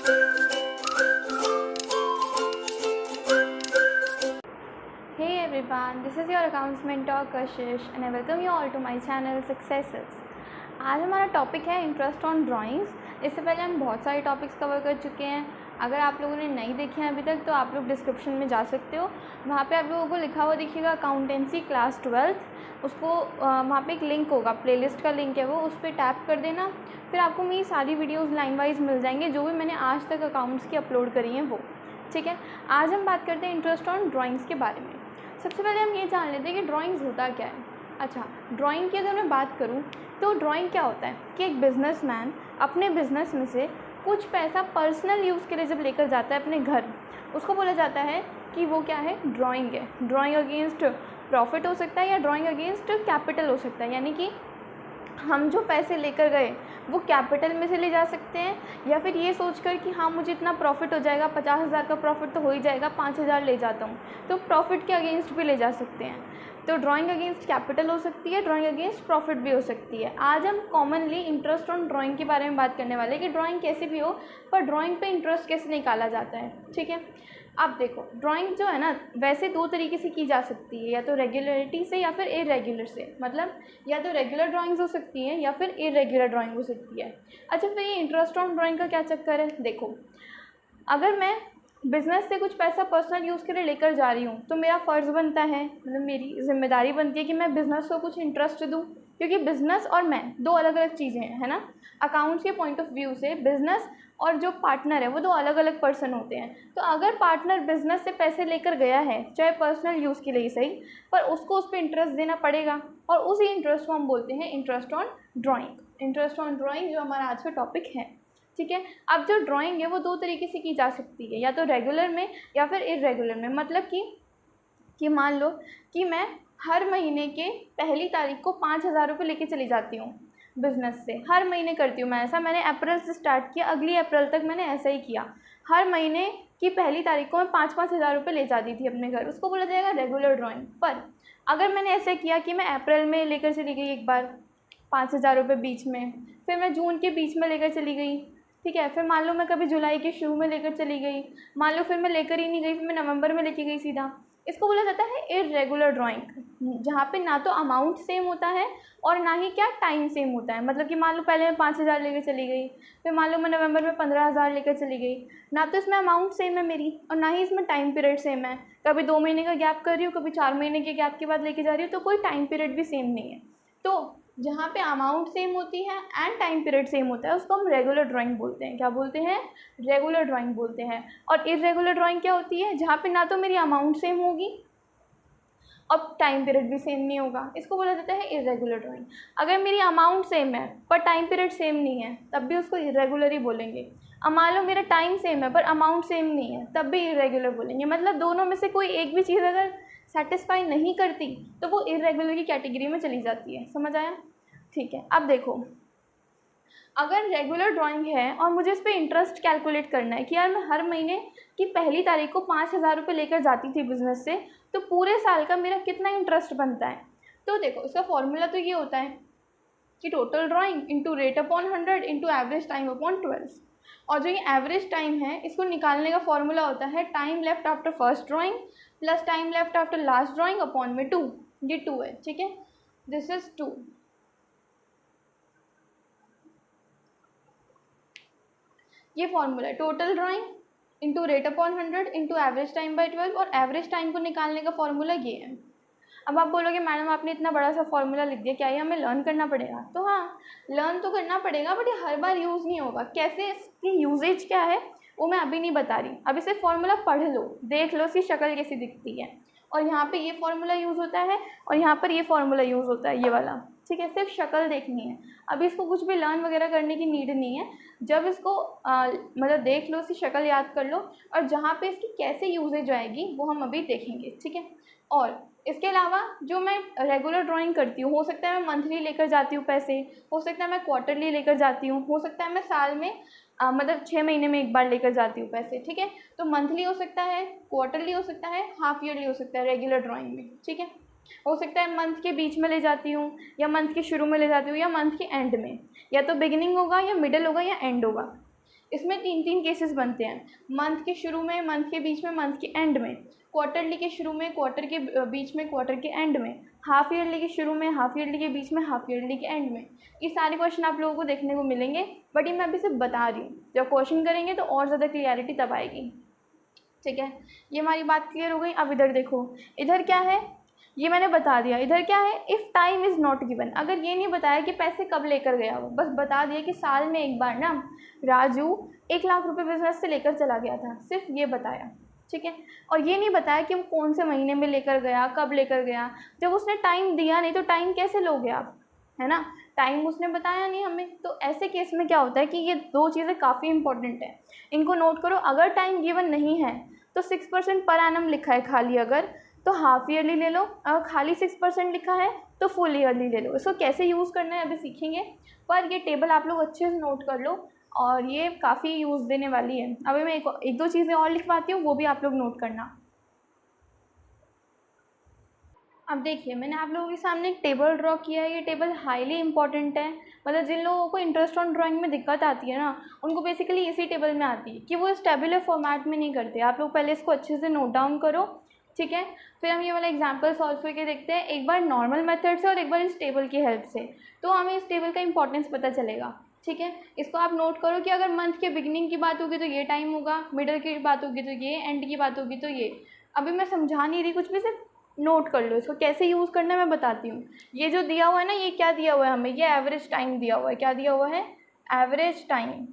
Hey everyone, this is your accounts mentor Kashish and I welcome you all to my channel Successes। आज हमारा topic है interest on drawings. इससे पहले हम बहुत सारे टॉपिक्स कवर कर चुके हैं। अगर आप लोगों ने नहीं देखे हैं अभी तक तो आप लोग डिस्क्रिप्शन में जा सकते हो, वहाँ पे आप लोगों को लिखा हुआ दिखेगा अकाउंटेंसी क्लास 12। उसको वहाँ पे एक लिंक होगा, प्लेलिस्ट का लिंक है वो, उस पर टैप कर देना। फिर आपको मेरी सारी वीडियोज़ लाइन वाइज मिल जाएंगे जो भी मैंने आज तक अकाउंट्स की अपलोड करी हैं वो। ठीक है, आज हम बात करते हैं इंटरेस्ट ऑन ड्राइंग्स के बारे में। सबसे पहले हम ये जान लेते हैं कि ड्राइंग्स होता क्या है। अच्छा, ड्राइंग की अगर मैं बात करूँ तो ड्राइंग क्या होता है कि एक बिजनेसमैन अपने बिजनेस में से कुछ पैसा पर्सनल यूज़ के लिए जब लेकर जाता है अपने घर, उसको बोला जाता है कि वो क्या है, ड्राइंग है। ड्राइंग अगेंस्ट प्रॉफिट हो सकता है या ड्राइंग अगेंस्ट कैपिटल हो सकता है, यानी कि हम जो पैसे लेकर गए वो कैपिटल में से ले जा सकते हैं या फिर ये सोचकर कि हाँ मुझे इतना प्रॉफिट हो जाएगा, 50,000 का प्रॉफिट तो हो ही जाएगा, 5,000 ले जाता हूँ, तो प्रॉफिट के अगेंस्ट भी ले जा सकते हैं। तो ड्राइंग अगेंस्ट कैपिटल हो सकती है, ड्राइंग अगेंस्ट प्रॉफिट भी हो सकती है। आज हम कॉमनली इंटरेस्ट ऑन ड्राइंग के बारे में बात करने वाले हैं कि ड्राइंग कैसे भी हो पर ड्राइंग पे इंटरेस्ट कैसे निकाला जाता है। ठीक है, अब देखो ड्राइंग जो है ना वैसे दो तरीके से की जा सकती है, या तो रेगुलरिटी से या फिर इरेगुलर से। मतलब या तो रेगुलर ड्राइंग्स हो सकती हैं या फिर इरेगुलर ड्राइंग हो सकती है। अच्छा, फिर ये इंटरेस्ट ऑन ड्राइंग का क्या चक्कर है। देखो, अगर मैं बिज़नेस से कुछ पैसा पर्सनल यूज़ के लिए लेकर जा रही हूँ तो मेरा फ़र्ज़ बनता है, मतलब मेरी जिम्मेदारी बनती है कि मैं बिज़नेस को कुछ इंटरेस्ट दूँ, क्योंकि बिज़नेस और मैं दो अलग अलग चीज़ें हैं, है ना। अकाउंट्स के पॉइंट ऑफ व्यू से बिज़नेस और जो पार्टनर है वो दो अलग अलग पर्सन होते हैं। तो अगर पार्टनर बिज़नेस से पैसे लेकर गया है, चाहे पर्सनल यूज़ के लिए ही सही, पर उसको उस पर इंटरेस्ट देना पड़ेगा और उसी इंटरेस्ट को हम बोलते हैं interest on drawing. Interest on drawing जो हमारा आज का टॉपिक है। ठीक है, अब जो ड्राइंग है वो दो तरीके से की जा सकती है, या तो रेगुलर में या फिर इरेगुलर में। मतलब कि मान लो कि मैं हर महीने के पहली तारीख को 5,000 रुपये लेके चली जाती हूँ बिज़नेस से। हर महीने करती हूँ मैं ऐसा, मैंने अप्रैल से स्टार्ट किया, अगली अप्रैल तक मैंने ऐसा ही किया। हर महीने की पहली तारीख को मैं 5,000 रुपये ले जाती थी अपने घर, उसको बोला जाएगा रेगुलर ड्राइंग। पर अगर मैंने ऐसे किया कि मैं अप्रैल में लेकर चली गई एक बार 5,000 रुपये बीच में, फिर मैं जून के बीच में लेकर चली गई, ठीक है, फिर मान लो मैं कभी जुलाई के शुरू में लेकर चली गई, मान लो फिर मैं लेकर ही नहीं गई, फिर मैं नवंबर में लेके गई सीधा, इसको बोला जाता है इरेगुलर ड्राइंग, जहाँ पे ना तो अमाउंट सेम होता है और ना ही क्या टाइम सेम होता है। मतलब कि मान लो पहले मैं 5,000 लेकर चली गई, फिर मान लो मैं नवंबर में 15,000 लेकर चली गई, ना तो इसमें अमाउंट सेम है मेरी और ना ही इसमें टाइम पीरियड सेम है। कभी 2 महीने का गैप कर रही हूँ, कभी 4 महीने के गैप के बाद लेके जा रही हूँ, तो कोई टाइम पीरियड भी सेम नहीं है। तो जहाँ पे अमाउंट सेम होती है एंड टाइम पीरियड सेम होता है उसको हम रेगुलर ड्राइंग बोलते हैं। क्या बोलते हैं? रेगुलर ड्राइंग बोलते हैं। और इरेगुलर ड्राइंग क्या होती है? जहाँ पे ना तो मेरी अमाउंट सेम होगी और टाइम पीरियड भी सेम नहीं होगा, इसको बोला जाता है इरेगुलर ड्राइंग। अगर मेरी अमाउंट सेम है पर टाइम पीरियड सेम नहीं है तब भी उसको इरेगुलर ही बोलेंगे। अब मान लो मेरा टाइम सेम है पर अमाउंट सेम नहीं है तब भी इरेगुलर बोलेंगे। मतलब दोनों में से कोई एक भी चीज़ अगर सेटिस्फाई नहीं करती तो वो इरेगुलर की कैटेगरी में चली जाती है। समझ आया? ठीक है, अब देखो, अगर रेगुलर ड्राइंग है और मुझे इस पर इंटरेस्ट कैलकुलेट करना है कि यार मैं हर महीने की पहली तारीख को 5,000 रुपये लेकर जाती थी बिजनेस से, तो पूरे साल का मेरा कितना इंटरेस्ट बनता है। तो देखो, इसका फॉर्मूला तो ये होता है कि total drawing into rate upon 100 into average time upon 12। और जो ये एवरेज टाइम है इसको निकालने का फॉर्मूला होता है time left after first drawing plus time left after last drawing upon में 2। ये 2 है, ठीक है, दिस इज 2। ये फॉर्मूला है total drawing into rate upon 100 into average time by 12, और एवरेज टाइम को निकालने का फॉर्मूला ये है। अब आप बोलोगे मैडम आपने इतना बड़ा सा फॉर्मूला लिख दिया, क्या ये हमें लर्न करना पड़ेगा? तो हाँ, लर्न तो करना पड़ेगा बट ये हर बार यूज़ नहीं होगा। कैसे, इसकी यूजेज क्या है वो मैं अभी नहीं बता रही। अभी सिर्फ फॉर्मूला पढ़ लो, देख लो इसकी शक्ल कैसी दिखती है, और यहाँ पे ये फॉर्मूला यूज़ होता है और यहाँ पर ये फॉर्मूला यूज़ होता है, ये वाला। ठीक है, सिर्फ शक्ल देखनी है, अभी इसको कुछ भी लर्न वगैरह करने की नीड नहीं है। जब इसको मतलब देख लो, इसकी शक्ल याद कर लो, और जहाँ पे इसकी कैसे यूजेज आएगी वो हम अभी देखेंगे। ठीक है, और इसके अलावा जो मैं रेगुलर ड्राइंग करती हूँ, हो सकता है मैं मंथली लेकर जाती हूँ पैसे, हो सकता है मैं क्वार्टरली लेकर जाती हूँ, हो सकता है मैं साल में मतलब 6 महीने में एक बार लेकर जाती हूँ पैसे। ठीक है, तो मंथली हो सकता है, क्वार्टरली हो सकता है, हाफ ईयरली हो सकता है रेगुलर ड्राइंग में। ठीक है, हो सकता है मंथ के बीच में ले जाती हूँ या मंथ के शुरू में ले जाती हूँ या मंथ के एंड में, या तो बिगिनिंग होगा या मिडल होगा या एंड होगा। इसमें 3 केसेस बनते हैं, मंथ के शुरू में, मंथ के बीच में, मंथ के एंड में, क्वार्टरली के शुरू में, क्वार्टर के बीच में, क्वार्टर के एंड में, हाफ ईयरली के शुरू में, हाफ ईयरली के बीच में, हाफ ईयरली के एंड में। ये सारे क्वेश्चन आप लोगों को देखने को मिलेंगे, बट ये मैं अभी सिर्फ बता रही हूँ, जब क्वेश्चन करेंगे तो और ज़्यादा क्लियरिटी तब आएगी। ठीक है, ये हमारी बात क्लियर हो गई। अब इधर देखो, इधर क्या है, ये मैंने बता दिया। इधर क्या है, if time is not given, अगर ये नहीं बताया कि पैसे कब लेकर गया वो, बस बता दिया कि साल में एक बार ना राजू 1 लाख रुपए बिजनेस से लेकर चला गया था, सिर्फ ये बताया। ठीक है, और ये नहीं बताया कि वो कौन से महीने में लेकर गया, कब लेकर गया। जब उसने टाइम दिया नहीं तो टाइम कैसे लोगे आप, है ना, टाइम उसने बताया नहीं हमें। तो ऐसे केस में क्या होता है कि ये 2 चीज़ें काफ़ी इंपॉर्टेंट है, इनको नोट करो। अगर टाइम गिवन नहीं है तो 6% पर एनम लिखा है खाली, अगर तो हाफ ईयरली ले लो, अगर खाली 6% लिखा है तो फुल ईयरली ले लो। इसको कैसे यूज़ करना है अभी सीखेंगे, पर ये टेबल आप लोग अच्छे से नोट कर लो और ये काफ़ी यूज़ देने वाली है। अभी मैं एक दो चीज़ें और लिखवाती हूँ, वो भी आप लोग नोट करना। अब देखिए, मैंने आप लोगों के सामने एक टेबल ड्रॉ किया है। ये टेबल हाईली इंपॉर्टेंट है, मतलब जिन लोगों को इंटरेस्ट ऑन ड्राइंग में दिक्कत आती है ना, उनको बेसिकली इसी टेबल में आती है कि वो इस टेबुलर फॉर्मेट में नहीं करते। आप लोग पहले इसको अच्छे से नोट डाउन करो, ठीक है, फिर हम ये वाला एग्जाम्पल सॉल्व करके देखते हैं, एक बार नॉर्मल मेथड से और एक बार इस टेबल की हेल्प से, तो हमें इस टेबल का इंपॉर्टेंस पता चलेगा। ठीक है, इसको आप नोट करो कि अगर मंथ के बिगिनिंग की बात होगी तो ये टाइम होगा, मिडल की बात होगी तो ये, एंड की बात होगी तो ये। अभी मैं समझा नहीं रही कुछ भी, सिर्फ नोट कर लो। इसको कैसे यूज़ करना है मैं बताती हूँ। ये जो दिया हुआ है ना, ये क्या दिया हुआ है हमें, ये एवरेज टाइम दिया हुआ है। क्या दिया हुआ है, एवरेज टाइम,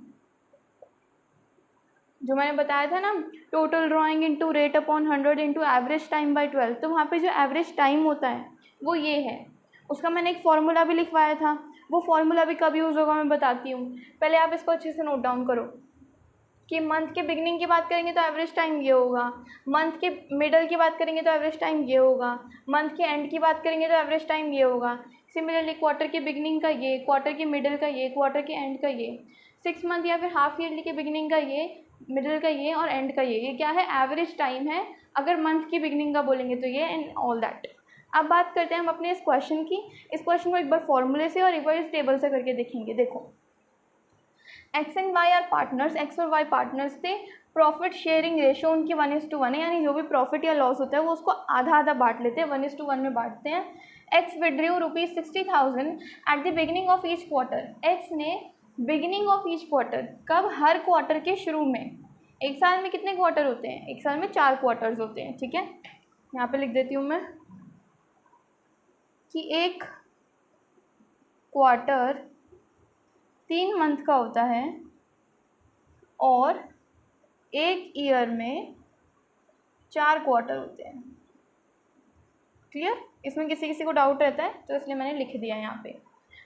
जो मैंने बताया था ना, total drawing into rate upon 100 into average time by 12। तो वहाँ पे जो एवरेज टाइम होता है वो ये है। उसका मैंने एक फार्मूला भी लिखवाया था, वो फार्मूला भी कब यूज़ होगा मैं बताती हूँ। पहले आप इसको अच्छे से नोट डाउन करो कि मंथ के बिगनिंग की बात करेंगे तो एवरेज टाइम ये होगा, मंथ के मिडल की बात करेंगे तो एवरेज टाइम ये होगा, मंथ के एंड की बात करेंगे तो एवरेज टाइम ये होगा। सिमिलरली क्वार्टर के बिगनिंग का ये, क्वार्टर के मिडल का ये, क्वार्टर के एंड का ये, 6 मंथ या फिर हाफ ईयरली के बिगनिंग का ये, मिडल का ये और एंड का ये क्या है, एवरेज टाइम है। अगर मंथ की बिगनिंग का बोलेंगे तो ये, एंड ऑल दैट। अब बात करते हैं हम अपने इस क्वेश्चन की। इस क्वेश्चन को एक बार फॉर्मूले से और एक बार इस टेबल से करके देखेंगे। देखो, X and Y are partners, X और वाई पार्टनर्स थे। प्रॉफिट शेयरिंग रेशियो उनकी 1:1 है, यानी जो भी प्रॉफिट या लॉस होता है वो उसको आधा आधा बांट लेते हैं, 1:1 में बांटते हैं। X withdrew ₹60,000 at the beginning of each quarter. X ने बिगिनिंग ऑफ ईच क्वार्टर, कब, हर क्वार्टर के शुरू में। एक साल में कितने क्वार्टर होते हैं, एक साल में 4 क्वार्टर्स होते हैं। ठीक है, यहाँ पे लिख देती हूँ मैं कि एक क्वार्टर 3 मंथ का होता है और एक ईयर में 4 क्वार्टर होते हैं। क्लियर, इसमें किसी किसी को डाउट रहता है तो इसलिए मैंने लिख दिया यहाँ पे,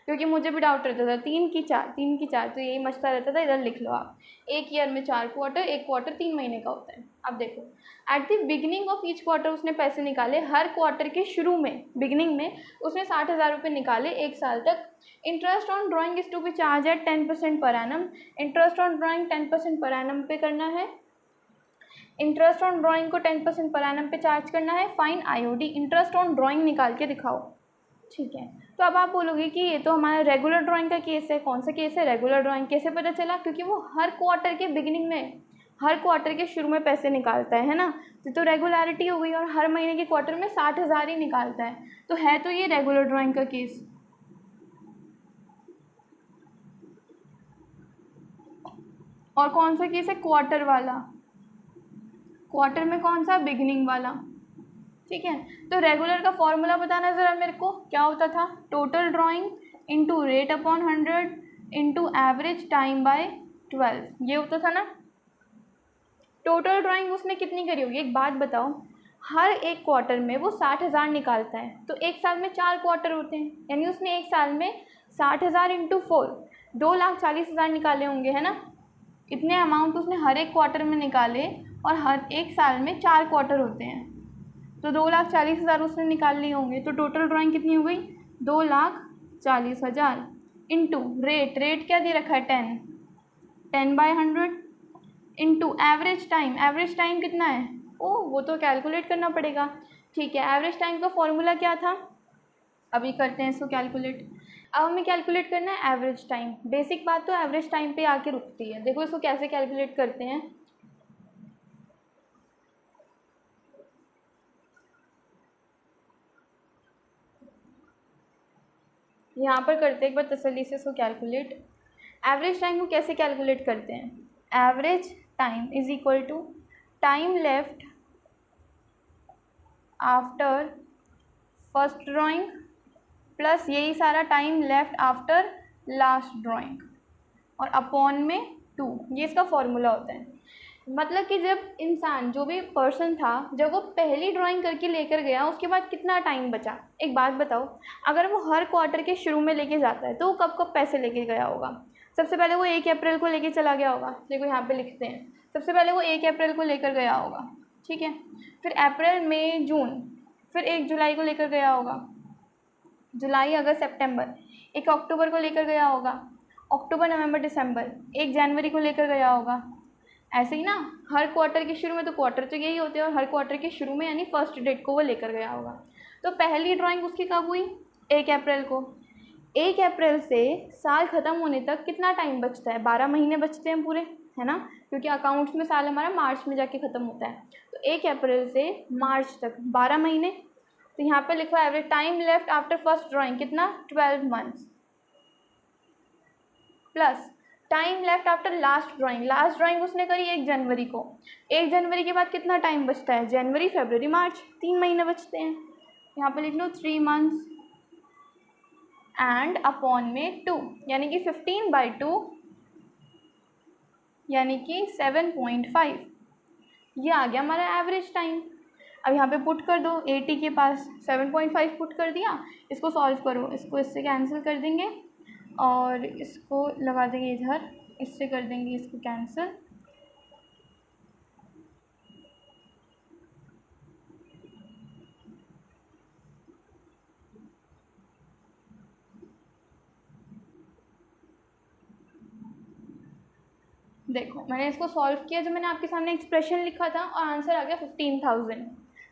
क्योंकि मुझे भी डाउट रहता था 3 की 4, 3 की 4, तो यही मचता रहता था। इधर लिख लो आप, एक ईयर में 4 क्वार्टर, एक क्वार्टर 3 महीने का होता है। अब देखो, at the beginning of each quarter उसने पैसे निकाले, हर क्वार्टर के शुरू में, बिगिनिंग में उसने 60,000 रुपये निकाले एक साल तक। Interest on drawing is to be charged at 10% per annum. Interest on drawing 10% per annum पे करना है। इंटरेस्ट ऑन ड्राइंग को 10% पर एनम पे चार्ज करना है। Fine IOD, interest on drawing निकाल के दिखाओ। ठीक है, तो अब आप बोलोगे कि ये तो हमारा रेगुलर ड्राइंग का केस है। कौन सा केस है, रेगुलर ड्राइंग। कैसे पता चला, क्योंकि वो हर क्वार्टर के बिगिनिंग में, हर क्वार्टर के शुरू में पैसे निकालता है ना, तो रेगुलरिटी हो गई। और हर महीने के क्वार्टर में 60,000 ही निकालता है, तो है तो ये रेगुलर ड्राइंग का केस। और कौन सा केस है, क्वार्टर वाला। क्वार्टर में कौन सा, बिगिनिंग वाला। ठीक है, तो रेगुलर का फॉर्मूला बताना ज़रा मेरे को, क्या होता था, total drawing into rate upon 100 into average time by 12, ये होता था ना। टोटल ड्राइंग उसने कितनी करी होगी, एक बात बताओ, हर एक क्वार्टर में वो 60,000 निकालता है, तो एक साल में 4 क्वार्टर होते हैं, यानी उसने एक साल में 60,000 इंटू 4, 2,40,000 निकाले होंगे, है ना। इतने अमाउंट उसने हर एक क्वार्टर में निकाले, और हर एक साल में 4 क्वार्टर होते हैं, तो 2,40,000 उसने निकाल लिए होंगे। तो टोटल ड्राइंग कितनी हो गई, 2,40,000 इंटू रेट, रेट क्या दे रखा है, 10/100 into average time, average time कितना है, वो तो कैलकुलेट करना पड़ेगा। ठीक है, एवरेज टाइम का फॉर्मूला क्या था, अभी करते हैं इसको कैलकुलेट। अब हमें कैलकुलेट करना है एवरेज टाइम। बेसिक बात तो एवरेज टाइम पे आके रुकती है। देखो इसको कैसे कैलकुलेट करते हैं। यहाँ पर करते हैं एक बार तसल्ली से इसको कैलकुलेट। एवरेज टाइम को कैसे कैलकुलेट करते हैं? Average time is equal to time left after first drawing plus यही सारा time left after last drawing और अपॉन में 2। ये इसका फॉर्मूला होता है। मतलब कि जब इंसान, जो भी पर्सन था, जब वो पहली ड्राइंग करके लेकर गया उसके बाद कितना टाइम बचा। एक बात बताओ, अगर वो हर क्वार्टर के शुरू में लेके जाता है तो वो कब कब पैसे लेके गया होगा? सबसे पहले वो 1 अप्रैल को लेके चला गया होगा। देखो यहाँ पे लिखते हैं, सबसे पहले वो 1 अप्रैल को लेकर गया होगा, ठीक है। फिर अप्रैल, मई, जून, फिर 1 जुलाई को लेकर गया होगा, जुलाई, अगस्त, सितंबर। 1 अक्टूबर को लेकर गया होगा, अक्टूबर, नवंबर, दिसंबर। 1 जनवरी को लेकर गया होगा। ऐसे ही ना, हर क्वार्टर के शुरू में, तो क्वार्टर तो यही होते हैं, और हर क्वार्टर के शुरू में यानी फर्स्ट डेट को वो लेकर गया होगा। तो पहली ड्राइंग उसकी कब हुई? 1 अप्रैल को। 1 अप्रैल से साल ख़त्म होने तक कितना टाइम बचता है? 12 महीने बचते हैं पूरे, है ना, क्योंकि अकाउंट्स में साल हमारा मार्च में जाके ख़त्म होता है। तो 1 अप्रैल से मार्च तक 12 महीने। तो यहाँ पे लिखा है average time left after first drawing कितना? 12 months plus time left after last drawing. Last drawing उसने करी 1 जनवरी को। 1 जनवरी के बाद कितना टाइम बचता है? जनवरी, फरवरी, मार्च, 3 महीने बचते हैं। यहाँ पे लिख लो 3 मंथ्स एंड अपॉन में 2, यानी कि 15/2 यानी कि 7.5। ये आ गया हमारा एवरेज टाइम। अब यहाँ पे पुट कर दो, 80 के पास 7.5 पुट कर दिया। इसको सॉल्व करो, इसको इससे कैंसिल कर देंगे और इसको लगा देंगे इधर, इससे कर देंगे इसको कैंसिल। देखो मैंने इसको सॉल्व किया, जो मैंने आपके सामने एक्सप्रेशन लिखा था और आंसर आ गया 15,000।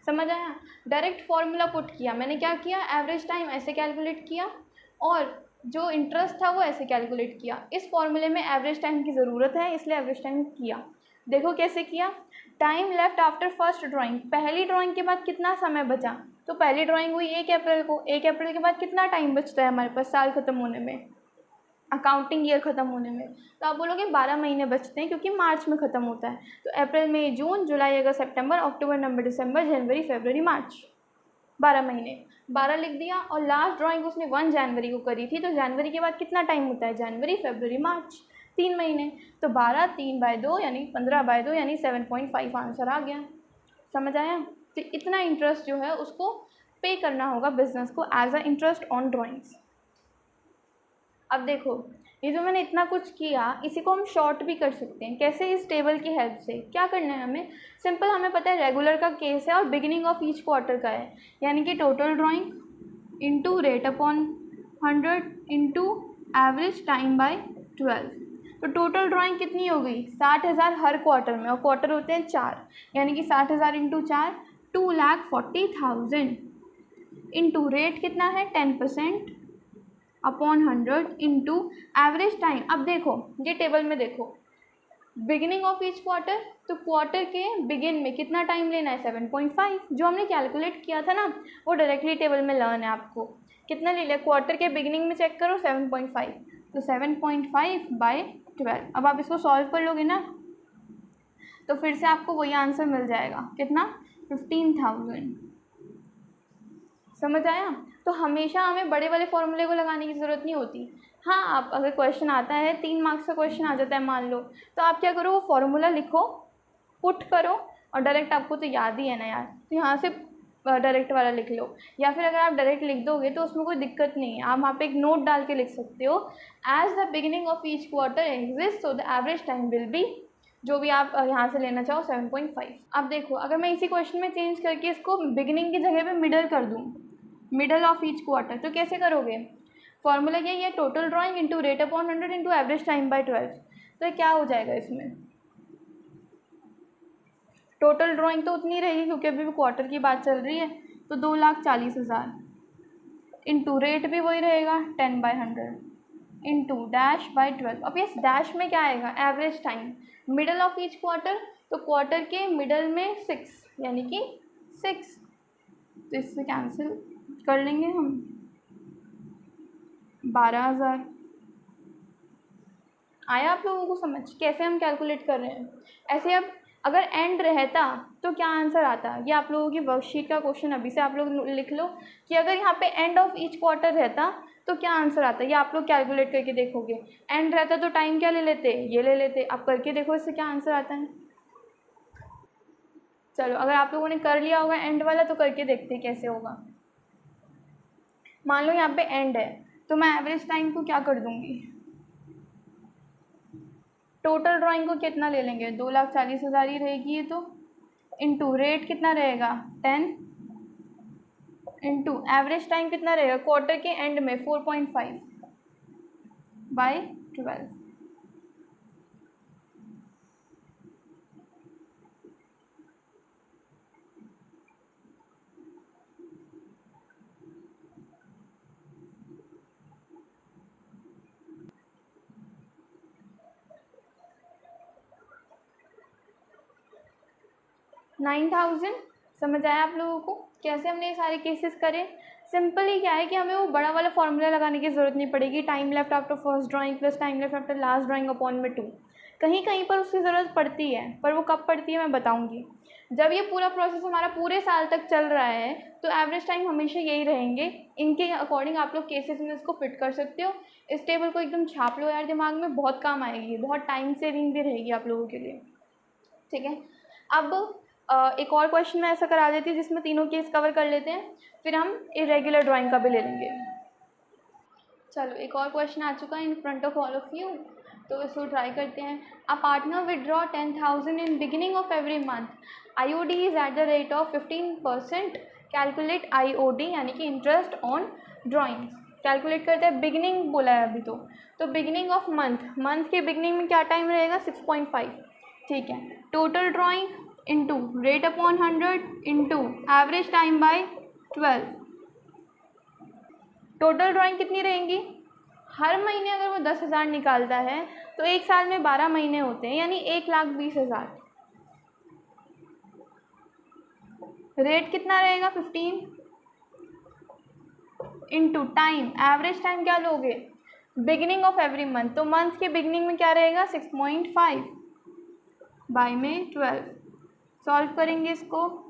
समझ आया? डायरेक्ट फॉर्मूला पुट किया। मैंने क्या किया? एवरेज टाइम ऐसे कैलकुलेट किया और जो इंटरेस्ट था वो ऐसे कैलकुलेट किया। इस फॉर्मूले में एवरेज टाइम की ज़रूरत है, इसलिए एवरेज टाइम किया। देखो कैसे किया। Time left after first drawing, पहली ड्राइंग के बाद कितना समय बचा? तो पहली ड्राइंग हुई 1 अप्रैल को। 1 अप्रैल के बाद कितना टाइम बचता है हमारे पास साल ख़त्म होने में, अकाउंटिंग ईयर ख़त्म होने में? तो आप बोलोगे 12 महीने बचते हैं क्योंकि मार्च में ख़त्म होता है। तो अप्रैल, मई, जून, जुलाई, अगस्त, सितंबर, अक्टूबर, नवंबर, दिसंबर, जनवरी, फरवरी, मार्च, 12 महीने। 12 लिख दिया। और लास्ट ड्राइंग उसने 1 जनवरी को करी थी, तो जनवरी के बाद कितना टाइम होता है? जनवरी, फरवरी, मार्च, 3 महीने। तो 12, 3/2 यानी 15/2 यानी 7.5 आंसर आ गया। समझ आया? तो इतना इंटरेस्ट जो है उसको पे करना होगा बिजनेस को as a interest on drawings. अब देखो, ये जो मैंने इतना कुछ किया, इसी को हम शॉर्ट भी कर सकते हैं। कैसे? इस टेबल की हेल्प से। क्या करना है हमें? सिंपल, हमें पता है रेगुलर का केस है और बिगिनिंग ऑफ ईच क्वार्टर का है, यानी कि total drawing into rate upon 100 into average time by 12। तो टोटल ड्राइंग कितनी हो गई? 60,000 हर क्वार्टर में, और क्वार्टर होते हैं 4, यानी कि 60,000 इंटू 4 2,40,000 इंटू रेट कितना है? 10% अपॉन 100 इंटू एवरेज टाइम। अब देखो ये टेबल में देखो, बिगिनिंग ऑफ ईच क्वार्टर, तो क्वार्टर के बिगिन में कितना टाइम लेना है? 7.5। जो हमने कैलकुलेट किया था ना वो डायरेक्टली टेबल में लर्न है। आपको कितना ले लिया? क्वार्टर के बिगिनिंग में चेक करो, 7.5। तो 7.5/12। अब आप इसको सॉल्व कर लोगे ना तो फिर से आपको वही आंसर मिल जाएगा। कितना? 15,000। समझ आया? तो हमेशा हमें बड़े वाले फॉर्मूले को लगाने की ज़रूरत नहीं होती। हाँ, आप अगर क्वेश्चन आता है, 3 मार्क्स का क्वेश्चन आ जाता है मान लो, तो आप क्या करो? वो फार्मूला लिखो, पुट करो, और डायरेक्ट आपको तो याद ही है ना यार, तो यहाँ से डायरेक्ट वाला लिख लो। या फिर अगर आप डायरेक्ट लिख दोगे तो उसमें कोई दिक्कत नहीं है, आप वहाँ पे एक नोट डाल के लिख सकते हो, as the beginning of each quarter exist so the average time will be, जो भी आप यहाँ से लेना चाहो, 7.5। अब देखो, अगर मैं इसी क्वेश्चन में चेंज करके इसको बिगिनिंग की जगह पे मिडल कर दूँ, मिडल ऑफ ईच क्वार्टर, तो कैसे करोगे? फॉर्मूला यही है, total drawing into rate upon 100 into average time by 12। तो क्या हो जाएगा इसमें? टोटल ड्राइंग तो उतनी रहेगी क्योंकि अभी भी क्वार्टर की बात चल रही है, तो 2,40,000 इंटू रेट भी वही रहेगा 10/100 इंटू डैश बाई 12। अब इस डैश में क्या आएगा, average time, middle of each quarter, तो क्वार्टर के मिडल में 6 यानी कि 6, तो इससे कैंसिल कर लेंगे हम 12,000। आया आप लोगों को समझ कैसे हम कैलकुलेट कर रहे हैं? ऐसे अब अगर एंड रहता तो क्या आंसर आता, ये आप लोगों की वर्कशीट का क्वेश्चन अभी से आप लोग लिख लो कि अगर यहाँ पे एंड ऑफ ईच क्वार्टर रहता तो क्या आंसर आता, ये आप लोग कैलकुलेट करके देखोगे। एंड रहता तो टाइम क्या ले लेते, ये ले लेते। आप करके देखो इससे क्या आंसर आता है। चलो अगर आप लोगों ने कर लिया होगा एंड वाला तो करके देखते हैं कैसे होगा। मान लो यहाँ पे एंड है तो मैं एवरेज टाइम को क्या कर दूंगी, टोटल ड्राइंग को कितना ले लेंगे, 2,40,000 ही रहेगी ये तो, इंटू रेट कितना रहेगा 10, इंटू एवरेज टाइम कितना रहेगा क्वार्टर के एंड में 4.5/12। $9,000। समझ आया आप लोगों को कैसे हमने ये सारे केसेस करे? सिंपली क्या है कि हमें वो बड़ा वाला फॉर्मूला लगाने की ज़रूरत नहीं पड़ेगी, time left after first drawing plus time left after last drawing upon में 2। कहीं कहीं पर उसकी ज़रूरत पड़ती है, पर वो कब पड़ती है मैं बताऊंगी। जब ये पूरा प्रोसेस हमारा पूरे साल तक चल रहा है तो एवरेज टाइम हमेशा यही रहेंगे। इनके अकॉर्डिंग आप लोग केसेस में इसको फिट कर सकते हो। इस टेबल को एकदम छाप लो यार, दिमाग में बहुत काम आएगी, बहुत टाइम सेविंग भी रहेगी आप लोगों के लिए। ठीक है, अब एक और क्वेश्चन मैं ऐसा करा देती हूँ जिसमें तीनों केस कवर कर लेते हैं, फिर हम इरेगुलर ड्राइंग का भी ले लेंगे। चलो एक और क्वेश्चन आ चुका है in front of all of you, तो इसको ट्राई करते हैं। A partner withdraw 10,000 in beginning of every month, IOD is at the rate of 15%, calculate IOD यानी कि इंटरेस्ट ऑन ड्राइंग्स। कैलकुलेट करते हैं, बिगिनिंग बोला है अभी तो बिगिनिंग ऑफ मंथ के बिगिनिंग में क्या टाइम रहेगा 6.5। ठीक है, total drawing into rate upon 100 into average time by 12। Total drawing कितनी रहेंगी, हर महीने अगर वो 10,000 निकालता है तो एक साल में 12 महीने होते हैं यानी 1,20,000। रेट कितना रहेगा 15 इंटू टाइम, एवरेज टाइम क्या लोगे बिगिनिंग ऑफ एवरी मंथ, तो मंथ के बिगिनिंग में क्या रहेगा 6.5 बाय में 12। सॉल्व करेंगे इसको,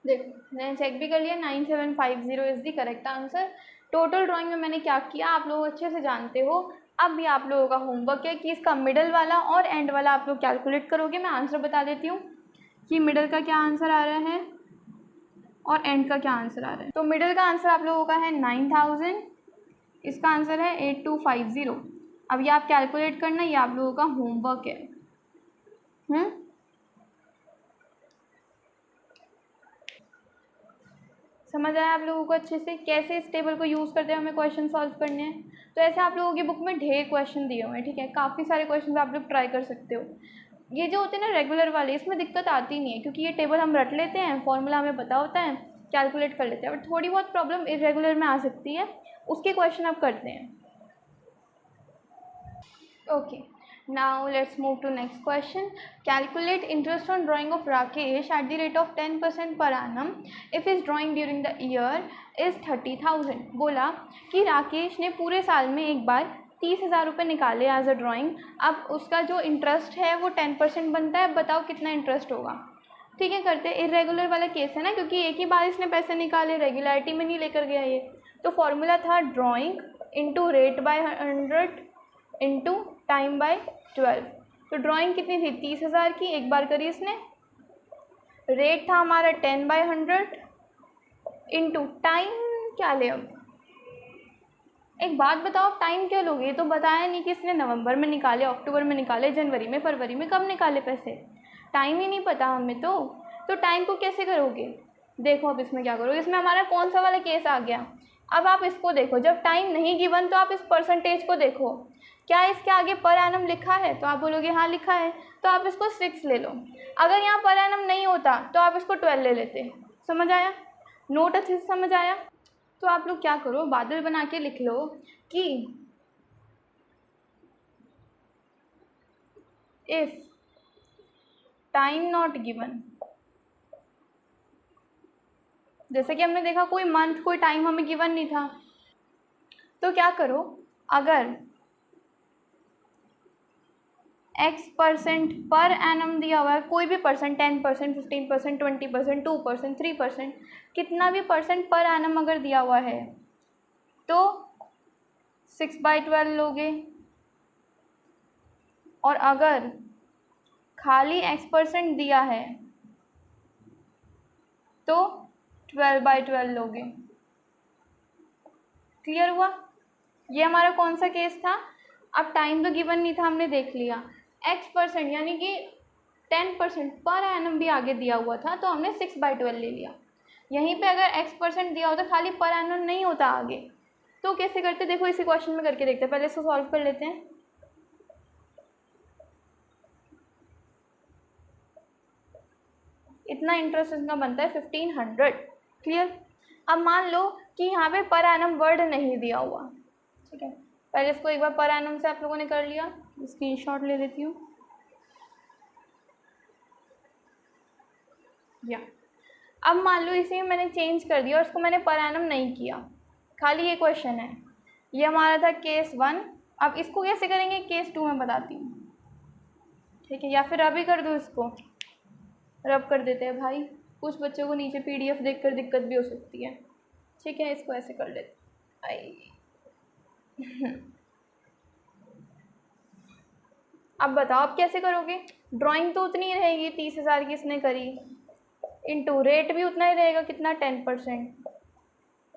देखो मैंने चेक भी कर लिया, 9750 is the correct answer. Total drawing में मैंने क्या किया आप लोग अच्छे से जानते हो। अब भी आप लोगों का होमवर्क है कि इसका मिडल वाला और एंड वाला आप लोग कैलकुलेट करोगे। मैं आंसर बता देती हूँ कि मिडल का क्या आंसर आ रहा है और एंड का क्या आंसर आ रहा है। तो मिडल का आंसर आप लोगों का है 9,000, इसका आंसर है 8250। अब ये आप कैलकुलेट करना, ये आप लोगों का होमवर्क है। समझ आया आप लोगों को अच्छे से कैसे इस टेबल को यूज़ करते हैं हमें क्वेश्चन सॉल्व करने हैं। तो ऐसे आप लोगों की बुक में ढेर क्वेश्चन दिए हुए हैं, ठीक है, काफ़ी सारे क्वेश्चन आप लोग ट्राई कर सकते हो। ये जो होते हैं ना रेगुलर वाले, इसमें दिक्कत आती नहीं है क्योंकि ये टेबल हम रट लेते हैं, फॉर्मूला हमें पता होता है, कैलकुलेट कर लेते हैं। बट थोड़ी बहुत प्रॉब्लम इरेगुलर में आ सकती है, उसके क्वेश्चन आप करते हैं। Okay, now let's move to next question. Calculate interest on drawing of Rakesh at the rate of 10% per annum if his drawing during the year is 30,000। बोला कि राकेश ने पूरे साल में एक बार 30,000 रुपये निकाले एज अ ड्राइंग। अब उसका जो इंटरेस्ट है वो 10% बनता है, बताओ कितना इंटरेस्ट होगा। ठीक है, करते हैं। इरेगुलर वाला केस है ना, क्योंकि एक ही बार इसने पैसे निकाले, रेगुलरिटी में नहीं लेकर गया ये। तो फॉर्मूला था drawing into rate by 100 into time by 12। तो ड्राइंग कितनी थी 30,000 की, एक बार करी इसने। रेट था हमारा 10/100 इंटू टाइम क्या ले? अब एक बात बताओ, टाइम क्या लोगे? ये तो बताया नहीं कि इसने नवंबर में निकाले, अक्टूबर में निकाले, जनवरी में, फरवरी में, कब निकाले पैसे? टाइम ही नहीं पता हमें तो टाइम को कैसे करोगे? देखो अब इसमें क्या करो, इसमें हमारा कौन सा वाला केस आ गया? अब आप इसको देखो, जब टाइम नहीं गिवन तो आप इस परसेंटेज को देखो, क्या इसके आगे पर एनम लिखा है? तो आप बोलोगे हाँ लिखा है, तो आप इसको 6 ले लो। अगर यहाँ पर एनम नहीं होता तो आप इसको 12 ले लेते। समझ आया? नोट अच्छे से समझ आया? तो आप लोग क्या करो, बादल बना के लिख लो कि इफ टाइम नॉट गिवन, जैसे कि हमने देखा कोई मंथ कोई टाइम हमें गिवन नहीं था, तो क्या करो, अगर x% पर एनम दिया हुआ है, कोई भी परसेंट, 10%, 15%, 20%, 2%, 3%, कितना भी परसेंट पर एनम अगर दिया हुआ है तो 6/12 लोगे, और अगर खाली x% दिया है तो 12/12 लोगे। क्लियर हुआ? ये हमारा कौन सा केस था? अब टाइम तो गिवन नहीं था, हमने देख लिया, x% यानी कि 10% पर एनम भी आगे दिया हुआ था, तो हमने 6/12 ले लिया। यहीं पे अगर x% दिया होता, खाली पर एनम नहीं होता आगे, तो कैसे करते? देखो इसी क्वेश्चन में करके देखते हैं, पहले इसको सॉल्व कर लेते हैं। इतना इंटरेस्ट इसका बनता है 1500। क्लियर? अब मान लो कि यहाँ पे पर एनम वर्ड नहीं दिया हुआ, ठीक है, पहले इसको एक बार पर एनम से आप लोगों ने कर लिया, स्क्रीनशॉट ले लेती हूँ। या अब मान लो इसी में मैंने चेंज कर दिया और इसको मैंने पर एनम नहीं किया, खाली ये क्वेश्चन है, ये हमारा था केस 1। अब इसको कैसे करेंगे केस 2 में बताती हूँ, ठीक है, या फिर अभी कर दूँ, इसको रब कर देते हैं भाई, कुछ बच्चों को नीचे PDF देखकर दिक्कत भी हो सकती है, ठीक है, इसको ऐसे कर लेते अब बताओ आप कैसे करोगे? ड्राइंग तो उतनी ही रहेगी 30,000 की इसने करी, इंटू रेट भी उतना ही रहेगा, कितना, 10%,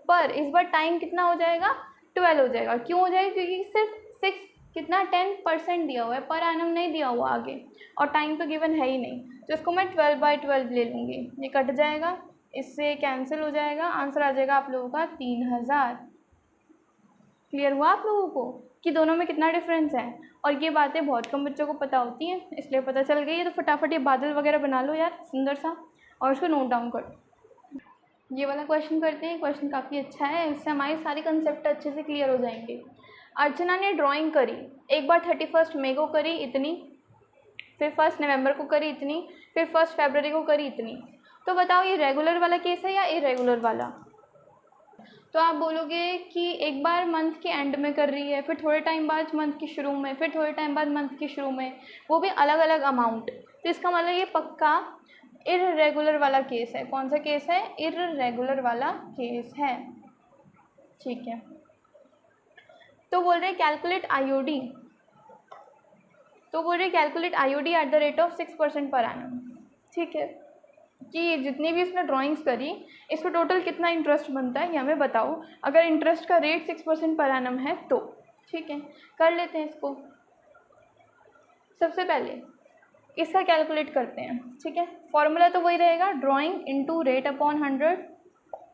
पर इस बार टाइम कितना हो जाएगा? 12 हो जाएगा। क्यों हो जाएगा? क्योंकि सिर्फ 6 कितना 10% दिया हुआ है, पर एनम नहीं दिया हुआ आगे, और टाइम तो गिवन है ही नहीं, तो इसको मैं 12/12 ले लूँगी, ये कट जाएगा, इससे कैंसिल हो जाएगा, आंसर आ जाएगा आप लोगों का 3000। क्लियर हुआ आप लोगों को कि दोनों में कितना डिफरेंस है? और ये बातें बहुत कम बच्चों को पता होती हैं, इसलिए पता चल गई है, तो फटाफट ये बादल वगैरह बना लो यार सुंदर सा, और उसको नोट डाउन कर। ये वाला क्वेश्चन करते हैं, क्वेश्चन काफ़ी अच्छा है, इससे हमारे सारे कंसेप्ट अच्छे से क्लियर हो जाएंगे। अर्चना ने ड्राइंग करी, एक बार 31 मई को करी इतनी, फिर 1 नवंबर को करी इतनी, फिर 1 फरवरी को करी इतनी, तो बताओ ये रेगुलर वाला केस है या इरेगुलर वाला? तो आप बोलोगे कि एक बार मंथ के एंड में कर रही है, फिर थोड़े टाइम बाद मंथ के शुरू में, फिर थोड़े टाइम बाद मंथ के शुरू में, वो भी अलग अलग अमाउंट, तो इसका मतलब ये पक्का इर्रेगुलर वाला केस है। कौन सा केस है? इर्रेगुलर वाला केस है, ठीक है। तो बोल रहे कैलकुलेट IOD, तो बोल रहे calculate IOD at the rate of 6% per annum, ठीक है, कि जितनी भी इसने ड्राइंग्स करी इस पर टोटल कितना इंटरेस्ट बनता है ये हमें बताओ, अगर इंटरेस्ट का रेट 6% पर एनम है तो, ठीक है, कर लेते हैं इसको। सबसे पहले इसका कैलकुलेट करते हैं, ठीक है, फॉर्मूला तो वही रहेगा, drawing into rate upon 100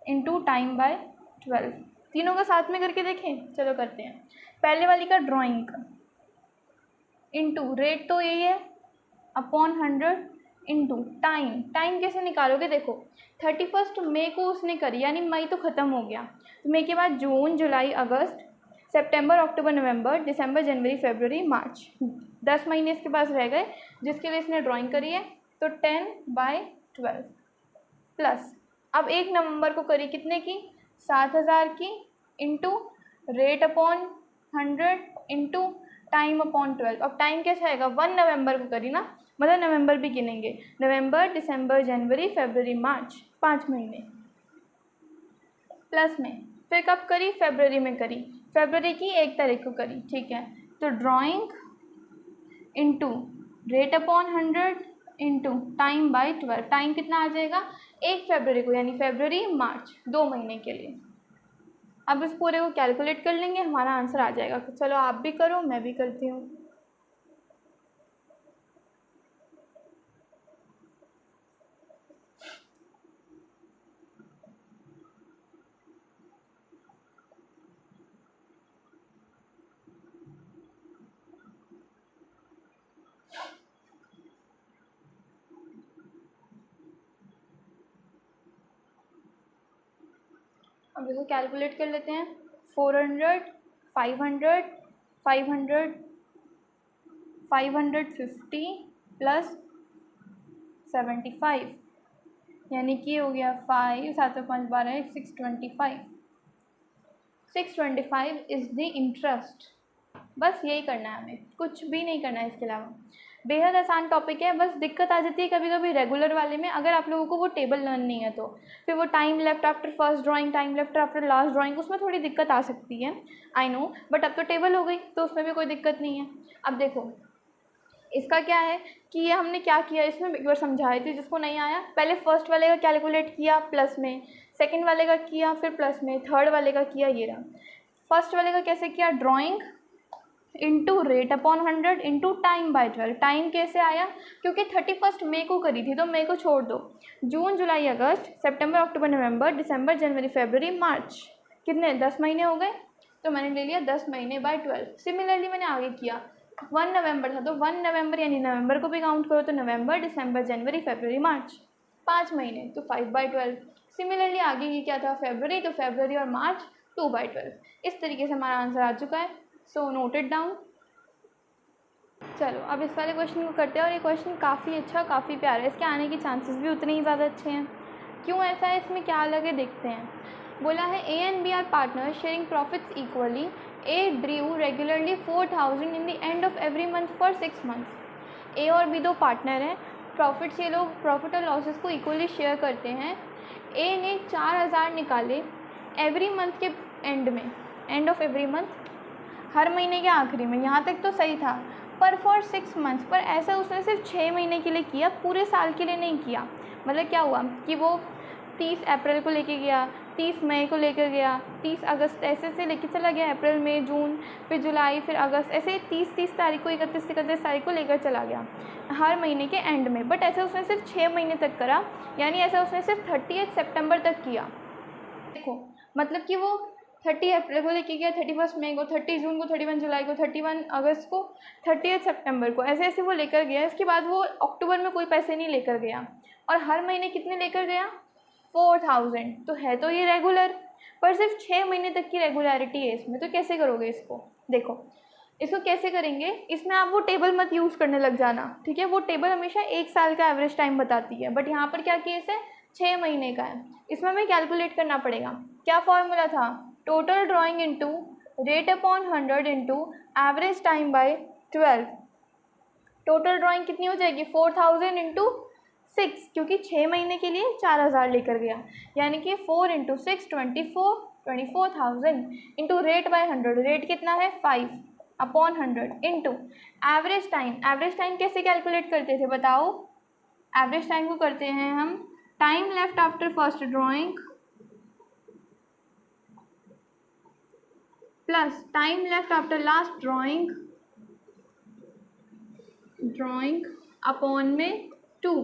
into time by 12, तीनों का साथ में करके देखें, चलो करते हैं। पहले वाली का ड्राइंग का इंटू रेट तो यही है अपॉन 100 इंटू टाइम, टाइम कैसे निकालोगे? देखो 31 मई को उसने करी, यानी मई तो ख़त्म हो गया, तो मई के बाद जून, जुलाई, अगस्त, सितंबर, अक्टूबर, नवंबर, दिसंबर, जनवरी, फरवरी, मार्च, 10 महीने इसके पास रह गए जिसके लिए इसने ड्राइंग करी है, तो 10/12 प्लस अब 1 नवंबर को करी कितने की? 7000 की, into rate upon 100 into time upon 12। अब टाइम कैसे आएगा? 1 नवंबर को करी ना, मतलब नवंबर भी गिनेंगे, नवंबर, दिसंबर, जनवरी, फरवरी, मार्च, 5 महीने, प्लस में फिर कब करी? फरवरी में करी, फरवरी की 1 तारीख को करी, ठीक है, तो drawing into rate upon 100 into time by 12, time कितना आ जाएगा? 1 फरवरी को, यानी फरवरी, मार्च, 2 महीने के लिए, अब इस पूरे को कैलकुलेट कर लेंगे, हमारा आंसर आ जाएगा। तो चलो आप भी करो, मैं भी करती हूँ। अब इसको कैलकुलेट कर लेते हैं। 400, 500, 500, 550 प्लस 75, यानी कि हो गया 5, 7 5 12, 625। 625 इज़ द इंटरेस्ट। बस यही करना है, हमें कुछ भी नहीं करना है इसके अलावा। बेहद आसान टॉपिक है। बस दिक्कत आ जाती है कभी कभी रेगुलर वाले में, अगर आप लोगों को वो टेबल लर्न नहीं है तो फिर वो time left after first drawing, time left after last drawing, उसमें थोड़ी दिक्कत आ सकती है, आई नो, बट अब तो टेबल हो गई तो उसमें भी कोई दिक्कत नहीं है। अब देखो इसका क्या है कि ये हमने क्या किया, इसमें एक बार समझाई थी, जिसको नहीं आया पहले फर्स्ट वाले का कैलकुलेट किया प्लस में, सेकंड वाले का किया फिर प्लस में, थर्ड वाले का किया, ये रहा। फर्स्ट वाले का कैसे किया, drawing into rate upon 100 into time by 12। Time कैसे आया, क्योंकि 31 मई को करी थी तो मई को छोड़ दो, जून जुलाई अगस्त सितंबर अक्टूबर नवंबर दिसंबर जनवरी फरवरी मार्च, कितने 10 महीने हो गए, तो मैंने ले लिया 10 महीने बाय 12। सिमिलरली मैंने आगे किया, 1 नवंबर था तो 1 नवंबर यानी नवंबर को भी काउंट करो तो नवंबर दिसंबर जनवरी फरवरी मार्च 5 महीने, तो 5/12। सिमिलरली आगे ये क्या था, फरवरी, तो फरवरी और मार्च 2/12। इस तरीके से हमारा आंसर आ चुका है। So note it down. चलो अब इस वाले क्वेश्चन को करते हैं, और ये क्वेश्चन काफ़ी अच्छा, काफ़ी प्यारा है, इसके आने के चांसेस भी उतने ही ज़्यादा अच्छे हैं। क्यों ऐसा है, इसमें क्या अलग है देखते हैं। बोला है A and B are partner sharing profits equally. A drew regularly 4000 in the end of every month for 6 months. A और बी दो पार्टनर हैं, प्रॉफिट्स, ये लोग प्रॉफिट और लॉसेस को इक्वली शेयर करते हैं। ए ने 4000 निकाले एवरी मंथ के एंड में, एंड ऑफ एवरी मंथ, हर महीने के आखिरी में, यहाँ तक तो सही था, पर फॉर 6 मंथ्स, पर ऐसा उसने सिर्फ 6 महीने के लिए किया, पूरे साल के लिए नहीं किया। मतलब क्या हुआ कि वो 30 अप्रैल को लेके गया, 30 मई को लेकर गया, 30 अगस्त ऐसे लेके चला गया, अप्रैल मई जून फिर जुलाई फिर अगस्त, ऐसे 30 तारीख को, 31 तारीख को लेकर चला गया हर महीने के एंड में। बट ऐसा उसने सिर्फ 6 महीने तक करा, यानी ऐसा उसने सिर्फ 30 सितंबर तक किया। देखो मतलब कि वो 30 अप्रैल को लेके गया, 31 मई को, 30 जून को, 31 जुलाई को, 31 अगस्त को, 30 सितंबर को, ऐसे ऐसे वो लेकर गया। इसके बाद वो अक्टूबर में कोई पैसे नहीं लेकर गया, और हर महीने कितने लेकर गया, 4000। तो है तो ये रेगुलर, पर सिर्फ 6 महीने तक की रेगुलरिटी है इसमें। तो कैसे करोगे इसको, देखो इसको कैसे करेंगे, इसमें आप वो टेबल मत यूज़ करने लग जाना, ठीक है। वो टेबल हमेशा 1 साल का एवरेज टाइम बताती है, बट यहाँ पर क्या केस है, 6 महीने का है। इसमें हमें कैलकुलेट करना पड़ेगा। क्या फॉर्मूला था, total drawing into rate upon 100 into average time by 12। Total drawing कितनी हो जाएगी, 4000 इंटू 6, क्योंकि 6 महीने के लिए 4000 लेकर गया, यानी कि 4 into 6 24,000 into rate by 100, rate कितना है 5 upon 100 into average time. Average time कैसे कैलकुलेट करते थे बताओ, एवरेज टाइम को करते हैं हम time left after first drawing plus time left after last drawing upon में 2।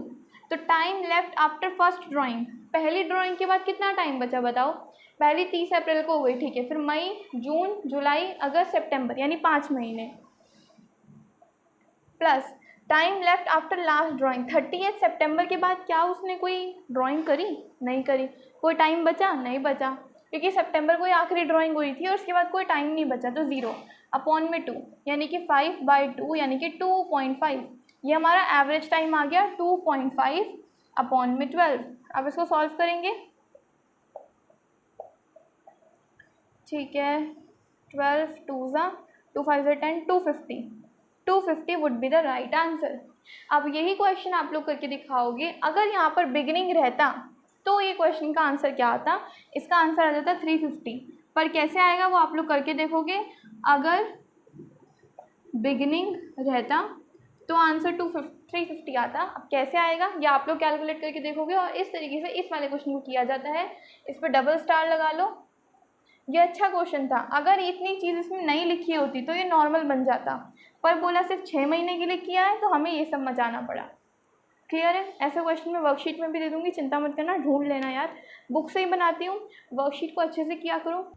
तो time left after first drawing, पहली ड्राइंग के बाद कितना टाइम बचा बताओ, पहली 30 अप्रैल को हो गई, ठीक है, फिर मई जून जुलाई अगस्त सितंबर, यानी 5 महीने, plus time left after last drawing, 30 सितंबर के बाद क्या उसने कोई ड्राइंग करी, नहीं करी। कोई टाइम बचा, नहीं बचा, क्योंकि सितंबर को ही आखिरी ड्राइंग हुई थी और उसके बाद कोई टाइम नहीं बचा, तो 0 अपॉन में 2, यानी कि 5/2 यानी कि 2.5। ये हमारा एवरेज टाइम आ गया 2.5 अपॉन में 12। अब इसको सॉल्व करेंगे, ठीक है, 12 2 ज़ा 2 5 ज़ा 10, 250 would be the right answer. अब यही क्वेश्चन आप लोग करके दिखाओगे, अगर यहाँ पर बिगिनिंग रहता तो ये क्वेश्चन का आंसर क्या आता, इसका आंसर आ जाता 350, पर कैसे आएगा वो आप लोग करके देखोगे। अगर बिगिनिंग रहता तो आंसर 350 आता, अब कैसे आएगा ये आप लोग कैलकुलेट करके देखोगे। और इस तरीके से इस वाले क्वेश्चन को किया जाता है, इस पर डबल स्टार लगा लो, ये अच्छा क्वेश्चन था, अगर इतनी चीज़ इसमें नहीं लिखी होती तो ये नॉर्मल बन जाता, पर बोला सिर्फ 6 महीने के लिए किया है तो हमें ये सब मचाना पड़ा। क्लियर है? ऐसा क्वेश्चन मैं वर्कशीट में भी दे दूँगी, चिंता मत करना, ढूंढ लेना यार, बुक से ही बनाती हूँ, वर्कशीट को अच्छे से किया करो।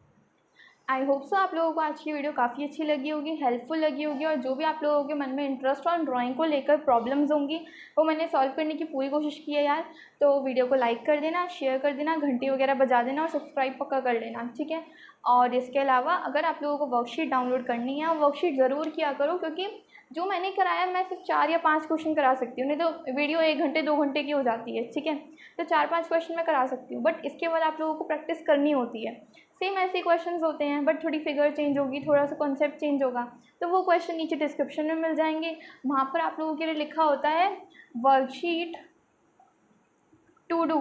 आई होप सो आप लोगों को आज की वीडियो काफ़ी अच्छी लगी होगी, हेल्पफुल लगी होगी, और जो भी आप लोगों के मन में इंटरेस्ट और ड्राइंग को लेकर प्रॉब्लम्स होंगी वो मैंने सॉल्व करने की पूरी कोशिश की है यार। तो वीडियो को लाइक कर देना, शेयर कर देना, घंटी वगैरह बजा देना और सब्सक्राइब पक्का कर लेना, ठीक है। और इसके अलावा अगर आप लोगों को वर्कशीट डाउनलोड करनी है, वर्कशीट ज़रूर किया करो, क्योंकि जो मैंने कराया मैं सिर्फ 4 या 5 क्वेश्चन करा सकती हूँ, नहीं तो वीडियो 1 घंटे 2 घंटे की हो जाती है, ठीक है। तो 4-5 क्वेश्चन मैं करा सकती हूँ, बट इसके बाद आप लोगों को प्रैक्टिस करनी होती है। सेम ऐसे क्वेश्चंस होते हैं, बट थोड़ी फिगर चेंज होगी, थोड़ा सा कॉन्सेप्ट चेंज होगा, तो वो क्वेश्चन नीचे डिस्क्रिप्शन में मिल जाएंगे, वहाँ पर आप लोगों के लिए लिखा होता है वर्कशीट टू डू,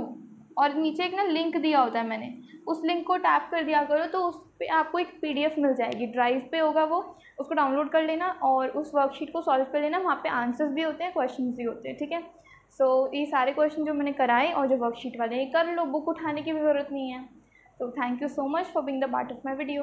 और नीचे एक ना लिंक दिया होता है मैंने, उस लिंक को टैप कर दिया करो तो उस पर आपको एक PDF मिल जाएगी, ड्राइव पे होगा वो, उसको डाउनलोड कर लेना और उस वर्कशीट को सॉल्व कर लेना, वहाँ पे आंसर्स भी होते हैं, क्वेश्चंस भी होते हैं, ठीक है। सो ये सारे क्वेश्चन जो मैंने कराए और जो वर्कशीट वाले, ये कर लो, बुक उठाने की भी ज़रूरत नहीं है। So thank you so much for being the part of my video.